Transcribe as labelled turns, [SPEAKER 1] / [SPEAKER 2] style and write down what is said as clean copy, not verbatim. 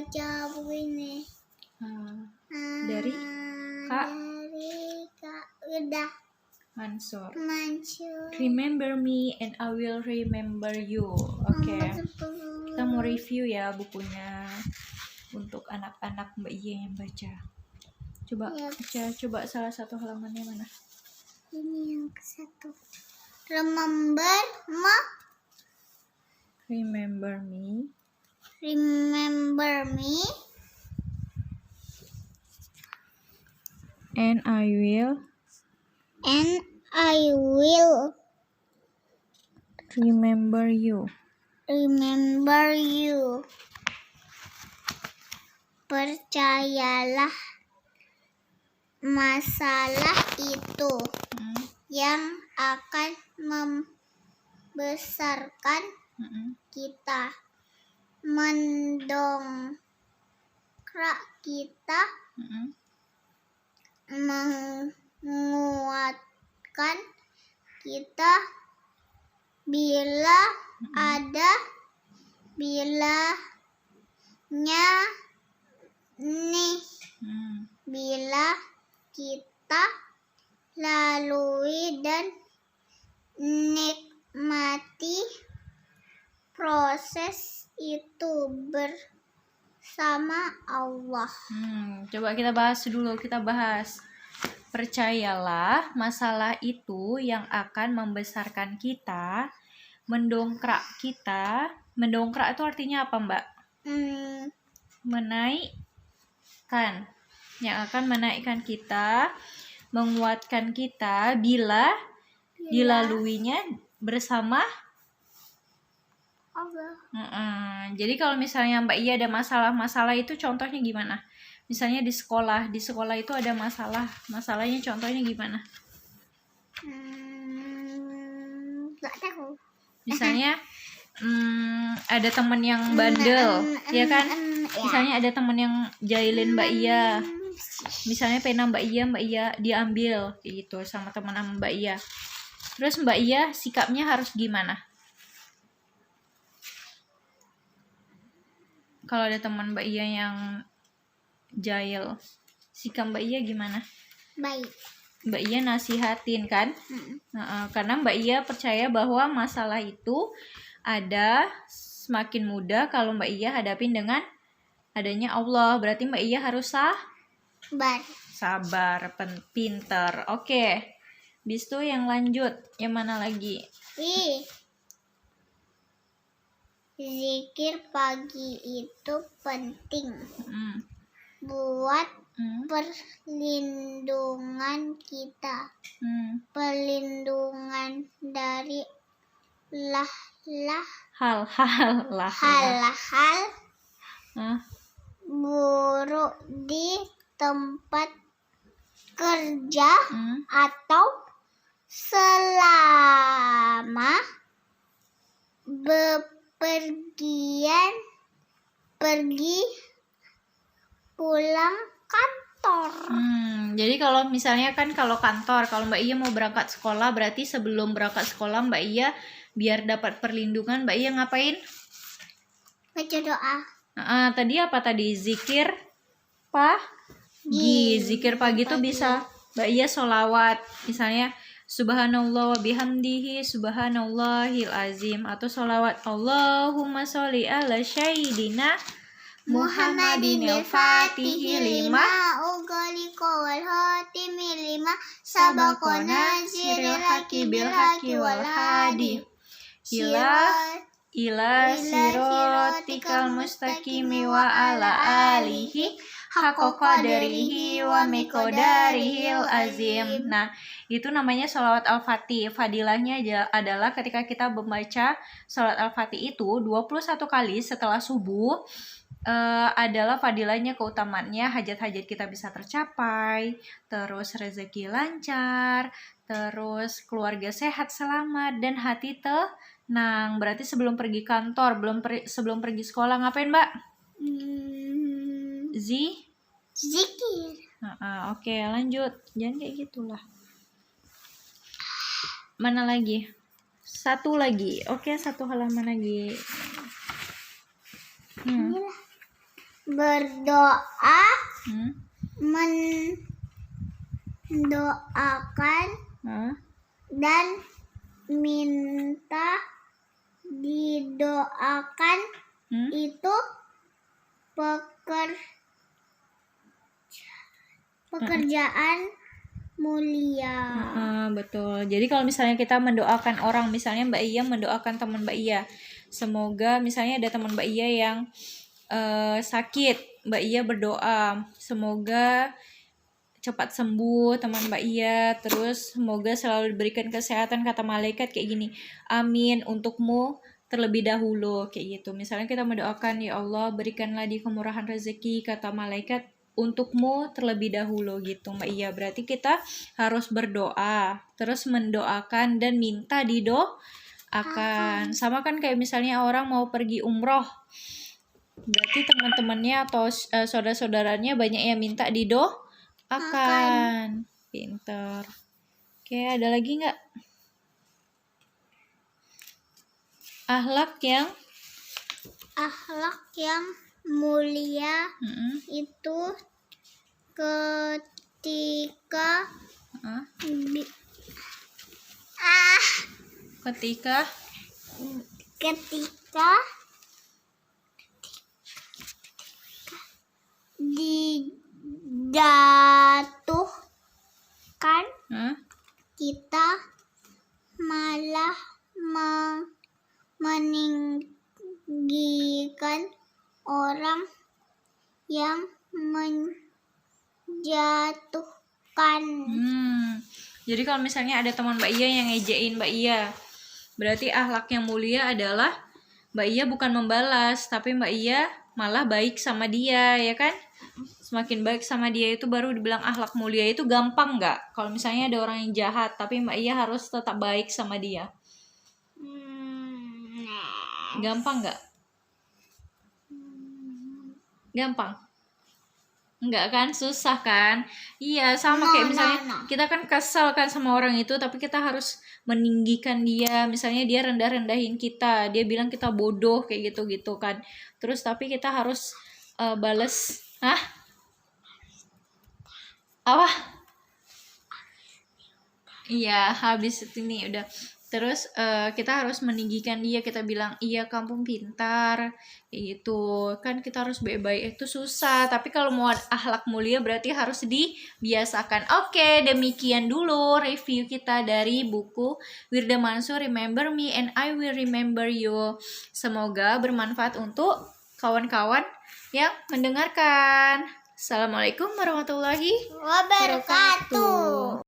[SPEAKER 1] baca buku ini.
[SPEAKER 2] Dari Kak
[SPEAKER 1] udah
[SPEAKER 2] Mansur.
[SPEAKER 1] Mansur.
[SPEAKER 2] Remember me and I will remember you. Oke. Kita mau review ya bukunya untuk anak-anak Mbak Iya yang baca. Coba baca, coba salah satu halamannya mana?
[SPEAKER 1] Ini yang ke-1. Remember me.
[SPEAKER 2] Remember me.
[SPEAKER 1] Remember me.
[SPEAKER 2] And I will remember you.
[SPEAKER 1] Remember you. Percayalah masalah itu yang akan membesarkan kita, mendongkrak kita, menguatkan kita bila ada bilanya nih. Bila kita lalui dan nikmati proses itu bersama Allah.
[SPEAKER 2] Coba kita bahas dulu, percayalah masalah itu yang akan membesarkan kita, mendongkrak kita. Mendongkrak itu artinya apa, Mbak? Menaikkan. Yang akan menaikkan kita, menguatkan kita bila dilaluinya bersama
[SPEAKER 1] Allah.
[SPEAKER 2] Jadi kalau misalnya Mbak Iya ada masalah itu contohnya gimana? Misalnya di sekolah itu ada masalahnya contohnya gimana?
[SPEAKER 1] Nggak tahu.
[SPEAKER 2] Misalnya ada teman yang bandel, ya kan? Misalnya ada teman yang jahilin Mbak Iya. Misalnya pena Mbak Iya diambil gitu sama teman Mbak Iya. Terus Mbak Iya sikapnya harus gimana? Kalau ada teman Mbak Iya yang jahil, sikap Mbak Iya gimana?
[SPEAKER 1] Baik.
[SPEAKER 2] Mbak Iya nasihatin kan? Karena Mbak Iya percaya bahwa masalah itu ada semakin mudah kalau Mbak Iya hadapin dengan adanya Allah. Berarti Mbak Iya harus sabar, pinter. Oke. Bis itu yang lanjut, yang mana lagi?
[SPEAKER 1] Zikir pagi itu penting buat perlindungan kita, perlindungan dari hal-hal buruk di tempat kerja atau selama pergi pulang kantor.
[SPEAKER 2] Jadi kalau misalnya kan kalau Mbak Iya mau berangkat sekolah, berarti sebelum berangkat sekolah Mbak Iya biar dapat perlindungan Mbak Iya ngapain?
[SPEAKER 1] Baca doa.
[SPEAKER 2] Tadi apa tadi? Zikir pagi. Zikir pagi itu bisa Mbak Iya sholawat. Misalnya Subhanallah wa bihamdihi subhanallahil azim, atau sholawat Allahumma sholli ala sayyidina Muhammadin al-Fatihi lima
[SPEAKER 1] ughliqa wal khatimi lima sabaqana siril haqqi bil haqqi wal hadi ila siratikal mustaqimi wa ala alihi haqqa qadarihi wa miqdarihil azim.
[SPEAKER 2] Nah, itu namanya sholawat al-fatih. Fadilahnya adalah ketika kita membaca sholawat al-fatih itu 21 kali setelah subuh, adalah fadilahnya, keutamaannya hajat-hajat kita bisa tercapai, terus rezeki lancar, terus keluarga sehat selamat, dan hati tenang. Berarti sebelum pergi kantor, sebelum pergi sekolah ngapain, Mbak? Zikir. Oke, lanjut. Jangan kayak gitulah. Mana lagi? Satu lagi. Oke, satu halaman lagi.
[SPEAKER 1] berdoa,
[SPEAKER 2] Hmm?
[SPEAKER 1] mendoakan
[SPEAKER 2] Hah?
[SPEAKER 1] dan minta didoakan
[SPEAKER 2] Hmm?
[SPEAKER 1] itu pekerjaan mulia.
[SPEAKER 2] Betul. Jadi kalau misalnya kita mendoakan orang, misalnya Mbak Iya mendoakan teman Mbak Iya, semoga misalnya ada teman Mbak Iya yang sakit, Mbak Iya berdoa, semoga cepat sembuh teman Mbak Iya, terus semoga selalu diberikan kesehatan, kata malaikat kayak gini, amin untukmu terlebih dahulu, kayak gitu. Misalnya kita mendoakan, ya Allah berikanlah di kemurahan rezeki, kata malaikat untukmu terlebih dahulu gitu Mbak Iya. Berarti kita harus berdoa, terus mendoakan dan minta didoakan. Sama kan kayak misalnya orang mau pergi umroh, berarti teman-temannya atau saudara-saudaranya banyak yang minta didoakan. Pinter. Oke, ada lagi nggak? Akhlak
[SPEAKER 1] yang mulia
[SPEAKER 2] Mm-mm.
[SPEAKER 1] itu ketika
[SPEAKER 2] Hah?
[SPEAKER 1] ketika
[SPEAKER 2] Ketika
[SPEAKER 1] dijatuhkan,
[SPEAKER 2] Hah?
[SPEAKER 1] kita malah meninggikan orang yang menjatuhkan.
[SPEAKER 2] Jadi kalau misalnya ada teman Mbak Iya yang ngejein Mbak Iya, berarti akhlak yang mulia adalah Mbak Iya bukan membalas, tapi Mbak Iya malah baik sama dia, ya kan? Semakin baik sama dia itu baru dibilang akhlak mulia. Itu gampang nggak? Kalau misalnya ada orang yang jahat, tapi Mbak Iya harus tetap baik sama dia. Gampang nggak? Gampang? Enggak kan? Susah kan? Iya, sama kayak misalnya kita kan kesel kan sama orang itu, tapi kita harus meninggikan dia. Misalnya dia rendah-rendahin kita, dia bilang kita bodoh kayak gitu-gitu kan. Terus tapi kita harus bales. Hah? Apa? Iya, habis ini udah. Terus kita harus meninggikan dia, kita bilang iya kamu pintar kayak gitu kan, kita harus baik-baik. Itu susah, tapi kalau mau akhlak mulia berarti harus dibiasakan. Oke, demikian dulu review kita dari buku Wirda Mansur, Remember Me and I Will Remember You. Semoga bermanfaat untuk kawan-kawan yang mendengarkan. Assalamualaikum warahmatullahi
[SPEAKER 1] Wabarakatuh.